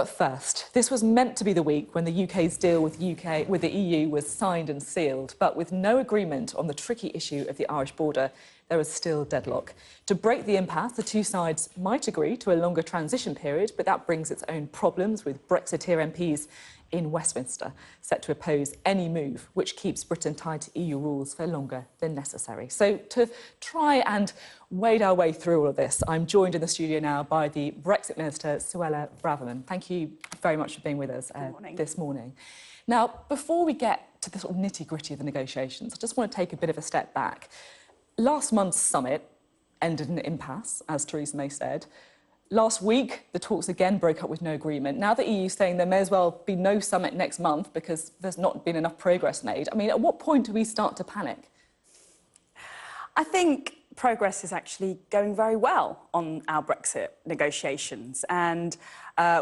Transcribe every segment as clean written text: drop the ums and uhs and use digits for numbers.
But first, this was meant to be the week when the UK's deal with the EU was signed and sealed, but with no agreement on the tricky issue of the Irish border, there is still deadlock. To break the impasse, the two sides might agree to a longer transition period, but that brings its own problems, with Brexiteer MPs in Westminster set to oppose any move which keeps Britain tied to EU rules for longer than necessary. So to try and wade our way through all of this, I'm joined in the studio now by the Brexit Minister, Suella Braverman. Thank you very much for being with us this morning. Now, before we get to the sort of nitty-gritty of the negotiations, I just want to take a bit of a step back. Last month's summit ended in an impasse, as Theresa May said. Last week, the talks again broke up with no agreement. Now the EU is saying there may as well be no summit next month because there's not been enough progress made. I mean, at what point do we start to panic? I think progress is actually going very well on our Brexit negotiations, and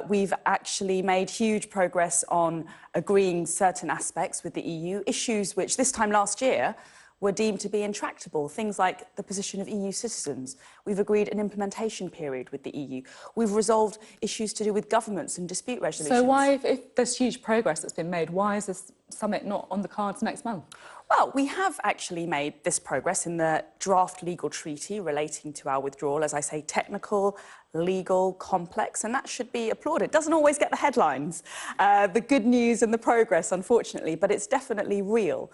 we've actually made huge progress on agreeing certain aspects with the EU, issues which this time last year were deemed to be intractable, things like the position of EU citizens. We've agreed an implementation period with the EU. We've resolved issues to do with governments and dispute resolutions. So why, if there's huge progress that's been made, why is this summit not on the cards next month? Well, we have actually made this progress in the draft legal treaty relating to our withdrawal. As I say, technical, legal, complex, and that should be applauded. It doesn't always get the headlines, the good news and the progress, unfortunately, but it's definitely real.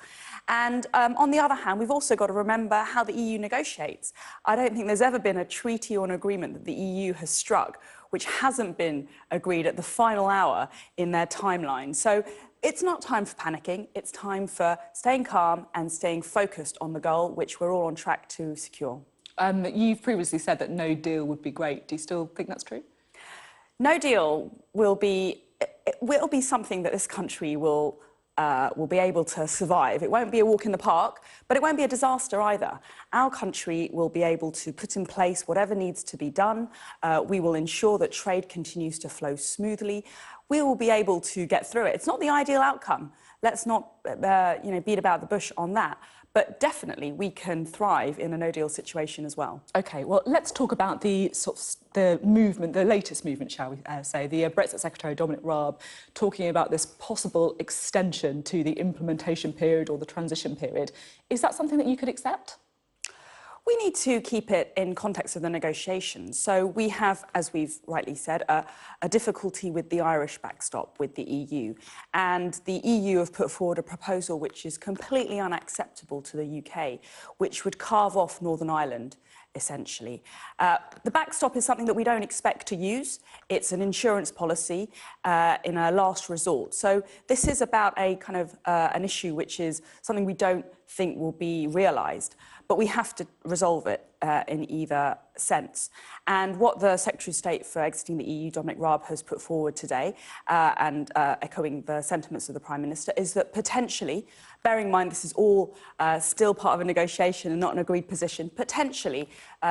And on the other hand, we've also got to remember how the EU negotiates. I don't think there's ever been a treaty or an agreement that the EU has struck which hasn't been agreed at the final hour in their timeline. So it's not time for panicking. It's time for staying calm and staying focused on the goal, which we're all on track to secure. You've previously said that no deal would be great. Do you still think that's true? No deal will be something that this country will be able to survive. It won't be a walk in the park, but it won't be a disaster either. Our country will be able to put in place whatever needs to be done. We will ensure that trade continues to flow smoothly. We will be able to get through it. It's not the ideal outcome. Let's not beat about the bush on that. But definitely we can thrive in a no-deal situation as well. OK, well, let's talk about the movement, the latest movement, shall we say, the Brexit Secretary, Dominic Raab, talking about this possible extension to the implementation period or the transition period. Is that something that you could accept? We need to keep it in context of the negotiations. So we have, as we've rightly said, a difficulty with the Irish backstop with the EU. And the EU have put forward a proposal which is completely unacceptable to the UK, which would carve off Northern Ireland, essentially. The backstop is something that we don't expect to use. It's an insurance policy in a last resort. So this is about a kind of an issue which is something we don't think will be realised. But we have to resolve it in either sense. And what the Secretary of State for exiting the EU, Dominic Raab, has put forward today, and echoing the sentiments of the Prime Minister, is that potentially, bearing in mind this is all still part of a negotiation and not an agreed position, potentially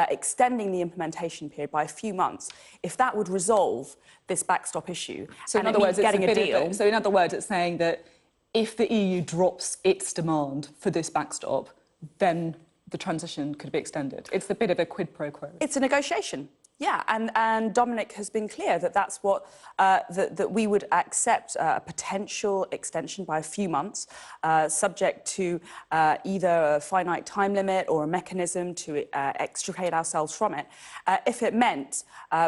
extending the implementation period by a few months, if that would resolve this backstop issue. So in other words, getting a deal. So in other words, it's saying that if the EU drops its demand for this backstop, then the transition could be extended. It's a bit of a quid pro quo. It's a negotiation, yeah, and Dominic has been clear that that's what that we would accept a potential extension by a few months, subject to either a finite time limit or a mechanism to extricate ourselves from it, if it meant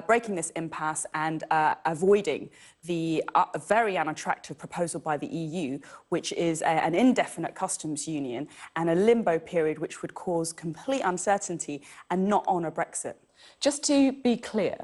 breaking this impasse and avoiding the very unattractive proposal by the EU, which is an indefinite customs union and a limbo period which would cause complete uncertainty and not honour Brexit. Just to be clear,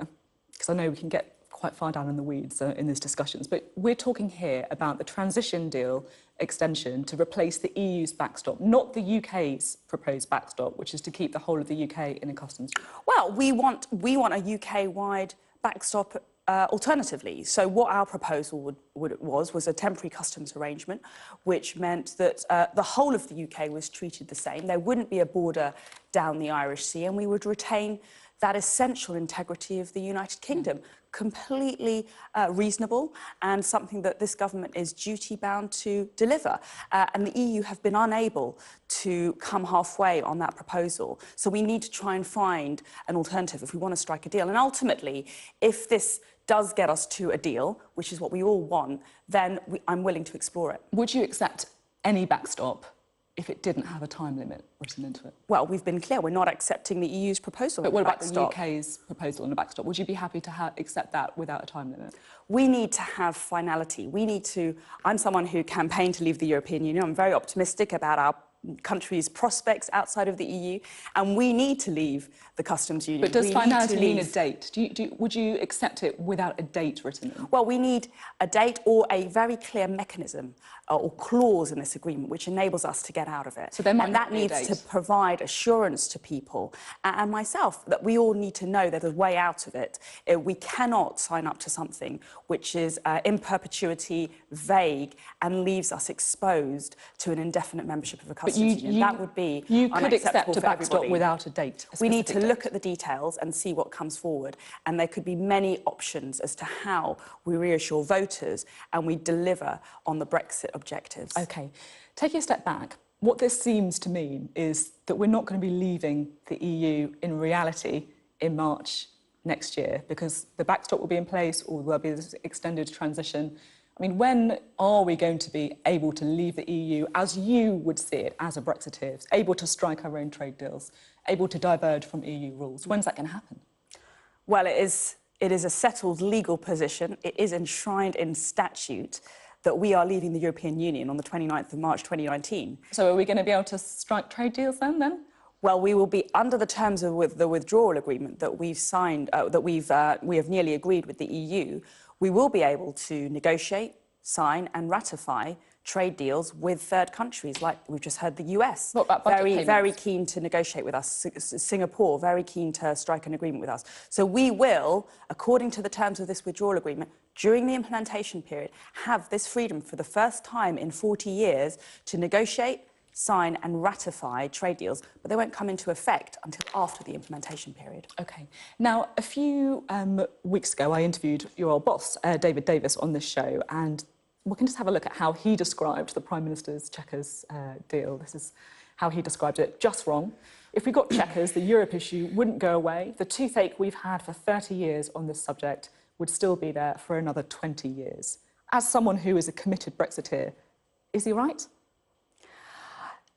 because I know we can get quite far down in the weeds in these discussions, but we're talking here about the transition deal extension to replace the EU's backstop, not the UK's proposed backstop, which is to keep the whole of the UK in a customs union. Well, we want a UK-wide backstop alternatively. So what our proposal was a temporary customs arrangement, which meant that the whole of the UK was treated the same. There wouldn't be a border down the Irish Sea, and we would retain that essential integrity of the United Kingdom. Completely reasonable and something that this government is duty-bound to deliver. And the EU have been unable to come halfway on that proposal. So we need to try and find an alternative if we want to strike a deal. And ultimately, if this does get us to a deal, which is what we all want, then I'm willing to explore it. Would you accept any backstop if it didn't have a time limit written into it? Well, we've been clear, we're not accepting the EU's proposal. But what about the UK's proposal on a backstop? Would you be happy to accept that without a time limit? We need to have finality. We need to... I'm someone who campaigned to leave the European Union. I'm very optimistic about our country's prospects outside of the EU, and we need to leave the customs union. But does finality mean a date? Would you accept it without a date written in? Well, we need a date or a very clear mechanism or clause in this agreement which enables us to get out of it. So there might and not that be a needs date. to provide assurance to people and myself that we all need to know that there's a way out of it. We cannot sign up to something which is in perpetuity, vague, and leaves us exposed to an indefinite membership of a customs union. That would be You could accept a backstop everybody. without a date. We need to look at the details and see what comes forward, and there could be many options as to how we reassure voters and we deliver on the Brexit objectives. OK. Taking a step back, what this seems to mean is that we're not going to be leaving the EU in reality in March next year, because the backstop will be in place or there'll be this extended transition. I mean, when are we going to be able to leave the EU as you would see it as a Brexiteer, able to strike our own trade deals, able to diverge from EU rules? When's that going to happen? Well, it is a settled legal position. It is enshrined in statute that we are leaving the European Union on the 29th of March 2019. So are we going to be able to strike trade deals then? Well, we will be under the terms of the withdrawal agreement that we've signed, we have nearly agreed with the EU. We will be able to negotiate, sign and ratify trade deals with third countries, like we've just heard the US. What about budget payments? Very keen to negotiate with us. Singapore, very keen to strike an agreement with us. So we will, according to the terms of this withdrawal agreement, during the implementation period, have this freedom for the first time in 40 years to negotiate, sign and ratify trade deals, but they won't come into effect until after the implementation period. OK. Now, a few weeks ago, I interviewed your old boss, David Davis, on this show, and we can just have a look at how he described the Prime Minister's Chequers deal. This is how he described it. Just wrong. If we got Chequers, the Europe issue wouldn't go away. The toothache we've had for 30 years on this subject would still be there for another 20 years. As someone who is a committed Brexiteer, is he right?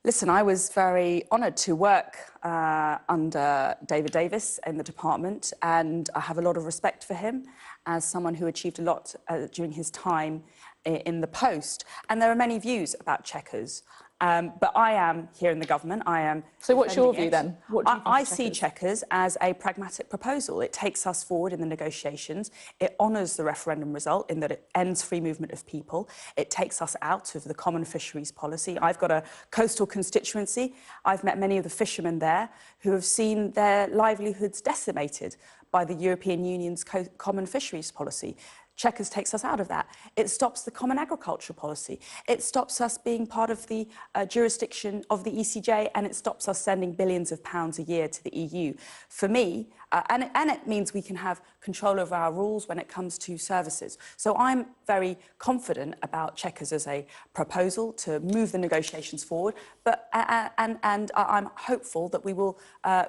Listen, I was very honoured to work under David Davis in the department, and I have a lot of respect for him as someone who achieved a lot during his time in the post. And there are many views about Chequers. But I am here in the government. I am. So what's your view then? What do you think I of see Chequers? Chequers as a pragmatic proposal. It takes us forward in the negotiations. It honours the referendum result in that it ends free movement of people. It takes us out of the common fisheries policy. I've got a coastal constituency. I've met many of the fishermen there who have seen their livelihoods decimated by the European Union's common fisheries policy. Chequers takes us out of that. It stops the common agricultural policy. It stops us being part of the jurisdiction of the ECJ, and it stops us sending billions of pounds a year to the EU. For me, and it means we can have control over our rules when it comes to services. So I'm very confident about Chequers as a proposal to move the negotiations forward, but and I'm hopeful that we will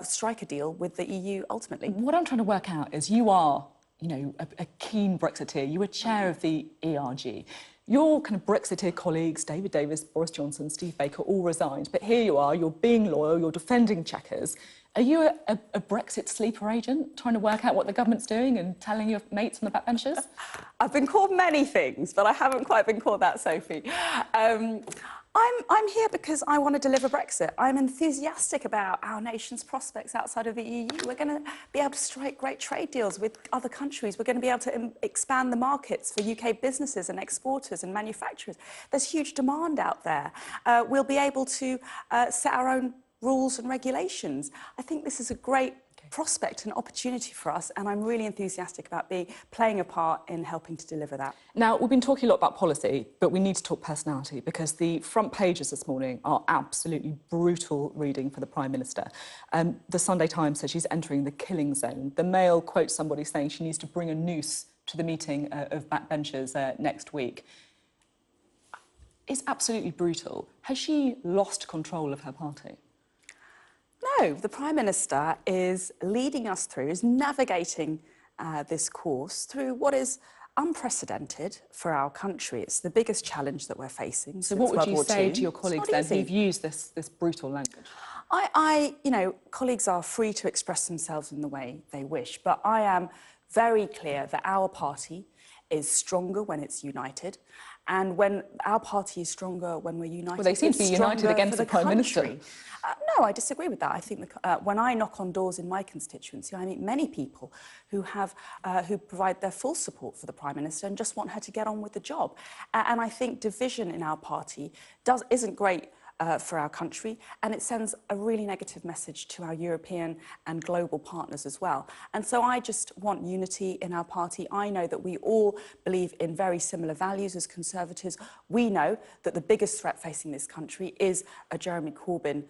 strike a deal with the EU ultimately. What I'm trying to work out is you are, you know, a keen Brexiteer. You were chair of the ERG. Your kind of Brexiteer colleagues, David Davis, Boris Johnson, Steve Baker, all resigned. But here you are, you're being loyal, you're defending Chequers. Are you a Brexit sleeper agent, trying to work out what the government's doing and telling your mates on the backbenches? I've been called many things, but I haven't quite been called that, Sophie. I'm here because I want to deliver Brexit. I'm enthusiastic about our nation's prospects outside of the EU. We're going to be able to strike great trade deals with other countries. We're going to be able to expand the markets for UK businesses and exporters and manufacturers. There's huge demand out there. We'll be able to set our own rules and regulations. I think this is a great prospect and opportunity for us, and I'm really enthusiastic about playing a part in helping to deliver that. Now, we've been talking a lot about policy, but we need to talk personality, because the front pages this morning are absolutely brutal reading for the Prime Minister. The Sunday Times says she's entering the killing zone. The Mail quotes somebody saying she needs to bring a noose to the meeting of backbenchers next week. It's absolutely brutal. Has she lost control of her party? No, the Prime Minister is leading us through, is navigating this course through what is unprecedented for our country. It's the biggest challenge that we're facing. So what would you say to your colleagues then who've used this brutal language? You know, colleagues are free to express themselves in the way they wish, but I am very clear that our party is stronger when it's united. And when our party is stronger when we're united, well, they seem to be united against the Prime Minister. No, I disagree with that. I think when I knock on doors in my constituency, I meet many people who provide their full support for the Prime Minister and just want her to get on with the job. And I think division in our party isn't great for our country, and it sends a really negative message to our European and global partners as well. And so I just want unity in our party. I know that we all believe in very similar values as Conservatives. We know that the biggest threat facing this country is a Jeremy Corbyn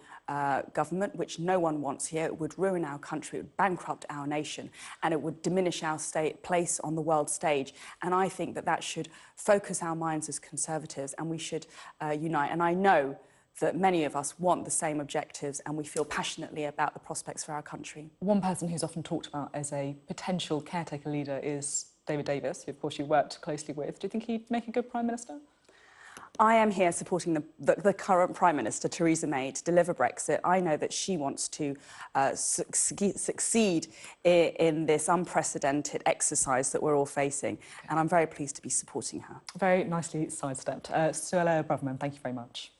government, which no one wants here. It would ruin our country, it would bankrupt our nation, and it would diminish our place on the world stage. And I think that should focus our minds as Conservatives, and we should unite. And I know that many of us want the same objectives, and we feel passionately about the prospects for our country. One person who's often talked about as a potential caretaker leader is David Davis, who of course you worked closely with. Do you think he'd make a good Prime Minister? I am here supporting the current Prime Minister, Theresa May, to deliver Brexit. I know that she wants to succeed in this unprecedented exercise that we're all facing, and I'm very pleased to be supporting her. Very nicely sidestepped. Suella Braverman, thank you very much.